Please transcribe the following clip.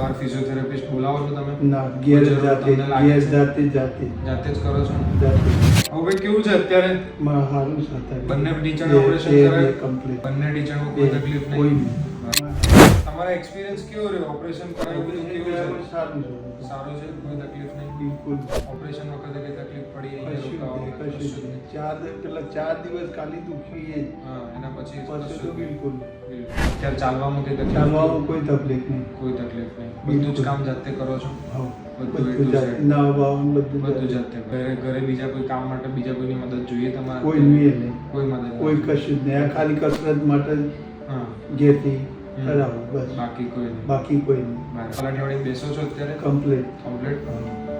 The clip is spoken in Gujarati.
બહાર ફિઝિયોથેરાપિસ્ટ બોલાવો છો તમે? ના, ઘેર જરૂર જાતે તમને લાગે છે? જાતે જાતે જ કરો છો ને? જાતે હવે ભાઈ કેવું છે અત્યારે? સારું છે અત્યારે. બંને ટીચરને ઓપરેશન કરાવ્યું? કમ્પ્લીટ. બંને ટીચરમાં કોઈ તકલીફ કોઈ નહીં? નહીં. તમારા એક્સપિરિયન્સ કેવો રહ્યો? ઓપરેશન કરાવ્યું બધું કેવું છે? સારું છે. સારું છે, કોઈ તકલીફ નહીં? બિલકુલ ઓપરેશન વખતે કઈ તકલીફ પડી? કશું રોકાવામાં નહીં, કશું નહીં. પેલા 4 દિવસ ખાલી દુખી એ જ. હા, એના પછી પછી તો બિલકુલ અત્યારે ચાલવામાં કઈ તકલીફ? ચાલવામાં કોઈ તકલીફ નહીં. કોઈ તકલીફ નહીં. બધું જ કામ જાતે કરો છો? હા, બધું બધું A to જાતે. Z? ના બાવન બધું બધું જાતે. જાતે. ઘરે બીજા કોઈ કામ માટે બીજા કોઈની મદદ જોઈએ તમારે? કોઈ નહીં. કોઈ મદદ નહીં? કોઈ કશું જ નહીં. આ ખાલી કસરત માટે જ હા. ઘેરથી કરાવું બસ. બાકી કોઈ નહીં? બાકી કોઈ નહીં. બરાબર. અઠવાડિયે બેસો છો અત્યારે? કમ્પ્લીટ. કમ્પ્લીટ?